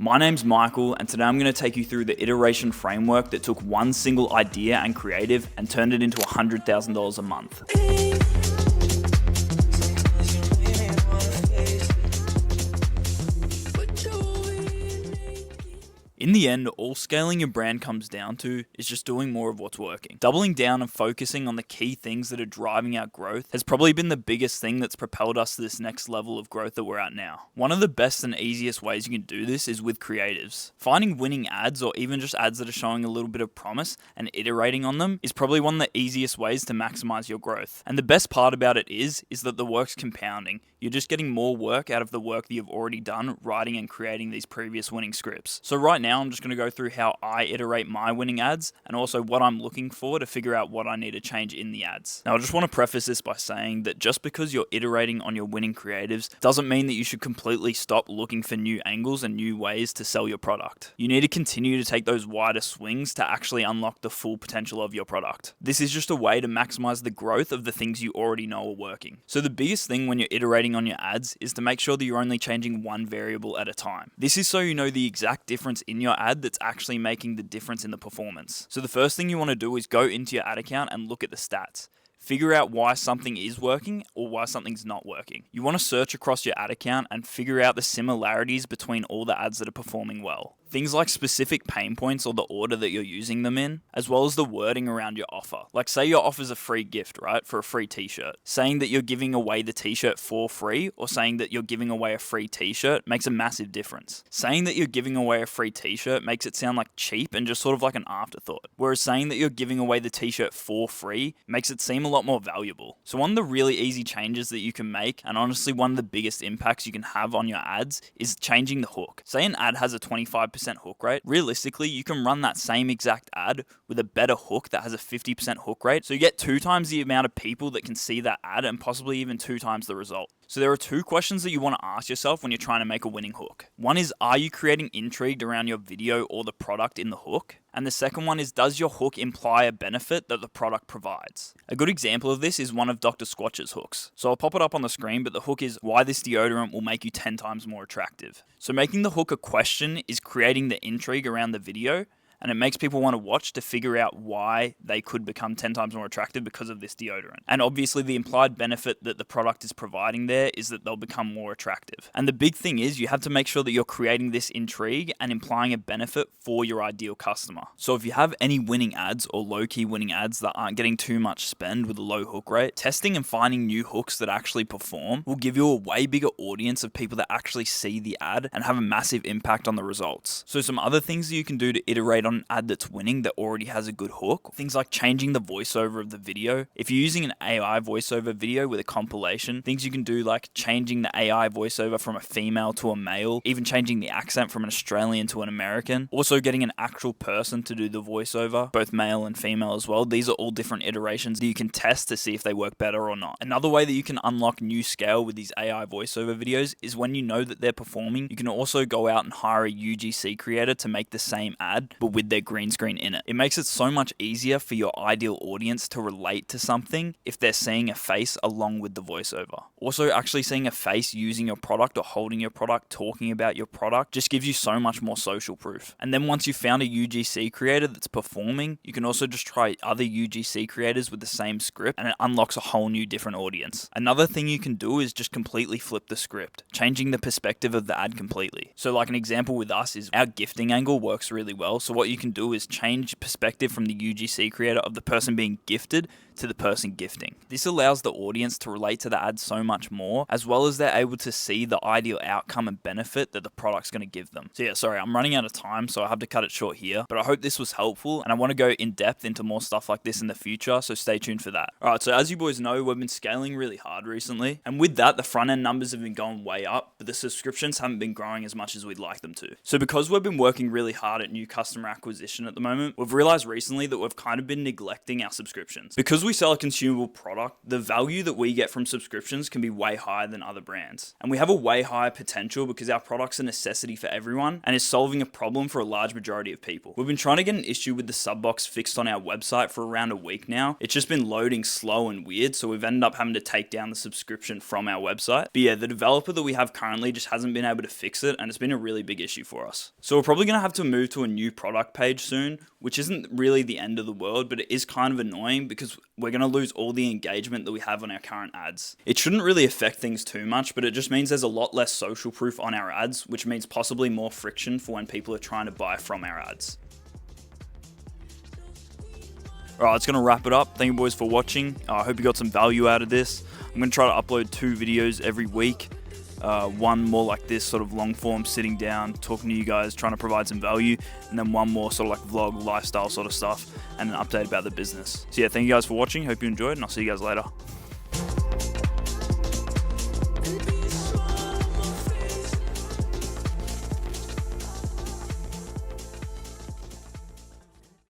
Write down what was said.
My name's Michael, and today I'm going to take you through the iteration framework that took one single idea and creative and turned it into $100,000 a month. In the end, all scaling your brand comes down to is just doing more of what's working. Doubling down and focusing on the key things that are driving our growth has probably been the biggest thing that's propelled us to this next level of growth that we're at now. One of the best and easiest ways you can do this is with creatives. Finding winning ads, or even just ads that are showing a little bit of promise and iterating on them, is probably one of the easiest ways to maximize your growth. And the best part about it is that the work's compounding. You're just getting more work out of the work that you've already done writing and creating these previous winning scripts. So right now, I'm just going to go through how I iterate my winning ads and also what I'm looking for to figure out what I need to change in the ads. Now, I just want to preface this by saying that just because you're iterating on your winning creatives doesn't mean that you should completely stop looking for new angles and new ways to sell your product. You need to continue to take those wider swings to actually unlock the full potential of your product. This is just a way to maximize the growth of the things you already know are working. So the biggest thing when you're iterating on your ads is to make sure that you're only changing one variable at a time. This is so you know the exact difference in your ad that's actually making the difference in the performance. So the first thing you want to do is go into your ad account and look at the stats. Figure out why something is working or why something's not working. You want to search across your ad account and figure out the similarities between all the ads that are performing well. Things like specific pain points or the order that you're using them in, as well as the wording around your offer. Like say your offer's a free gift, right? For a free t-shirt. Saying that you're giving away the t-shirt for free or saying that you're giving away a free t-shirt makes a massive difference. Saying that you're giving away a free t-shirt makes it sound like cheap and just sort of like an afterthought. Whereas saying that you're giving away the t-shirt for free makes it seem a lot more valuable. So one of the really easy changes that you can make, and honestly one of the biggest impacts you can have on your ads, is changing the hook. Say an ad has a 25% hook rate. Realistically, you can run that same exact ad with a better hook that has a 50% hook rate. So you get 2 times the amount of people that can see that ad and possibly even 2 times the result. So there are 2 questions that you want to ask yourself when you're trying to make a winning hook. One is, are you creating intrigue around your video or the product in the hook? And the second one is, does your hook imply a benefit that the product provides? A good example of this is one of Dr. Squatch's hooks. So I'll pop it up on the screen, but the hook is, why this deodorant will make you 10 times more attractive. So making the hook a question is creating the intrigue around the video, and it makes people want to watch to figure out why they could become 10 times more attractive because of this deodorant. And obviously the implied benefit that the product is providing there is that they'll become more attractive. And the big thing is you have to make sure that you're creating this intrigue and implying a benefit for your ideal customer. So if you have any winning ads or low-key winning ads that aren't getting too much spend with a low hook rate, testing and finding new hooks that actually perform will give you a way bigger audience of people that actually see the ad and have a massive impact on the results. So some other things that you can do to iterate on an ad that's winning that already has a good hook. Things like changing the voiceover of the video. If you're using an AI voiceover video with a compilation, things you can do like changing the AI voiceover from a female to a male, even changing the accent from an Australian to an American. Also getting an actual person to do the voiceover, both male and female as well. These are all different iterations that you can test to see if they work better or not. Another way that you can unlock new scale with these AI voiceover videos is when you know that they're performing, you can also go out and hire a UGC creator to make the same ad, but with their green screen in it. It makes it so much easier for your ideal audience to relate to something if they're seeing a face along with the voiceover. Also, actually seeing a face using your product or holding your product, talking about your product, just gives you so much more social proof. And then once you've found a UGC creator that's performing, you can also just try other UGC creators with the same script and it unlocks a whole new different audience. Another thing you can do is just completely flip the script, changing the perspective of the ad completely. So like an example with us is our gifting angle works really well. So what you can do is change perspective from the UGC creator of the person being gifted to the person gifting. This allows the audience to relate to the ad so much more, as well as they're able to see the ideal outcome and benefit that the product's going to give them. So yeah, sorry, I'm running out of time, so I have to cut it short here, but I hope this was helpful, and I want to go in depth into more stuff like this in the future, so stay tuned for that. Alright, so as you boys know, we've been scaling really hard recently, and with that, the front end numbers have been going way up, but the subscriptions haven't been growing as much as we'd like them to. So because we've been working really hard at new customer acquisition at the moment, we've realized recently that we've kind of been neglecting our subscriptions. Because we we sell a consumable product, the value that we get from subscriptions can be way higher than other brands. And we have a way higher potential because our product's a necessity for everyone and is solving a problem for a large majority of people. We've been trying to get an issue with the sub box fixed on our website for around a week now. It's just been loading slow and weird, so we've ended up having to take down the subscription from our website. But yeah, the developer that we have currently just hasn't been able to fix it, and it's been a really big issue for us. So we're probably going to have to move to a new product page soon, which isn't really the end of the world, but it is kind of annoying because we're going to lose all the engagement that we have on our current ads. It shouldn't really affect things too much, but it just means there's a lot less social proof on our ads, which means possibly more friction for when people are trying to buy from our ads. Alright, that's going to wrap it up. Thank you boys for watching. I hope you got some value out of this. I'm going to try to upload 2 videos every week. One more like this, sort of long form, sitting down, talking to you guys, trying to provide some value, and then one more sort of like vlog, lifestyle sort of stuff, and an update about the business. So yeah, thank you guys for watching. Hope you enjoyed, and I'll see you guys later.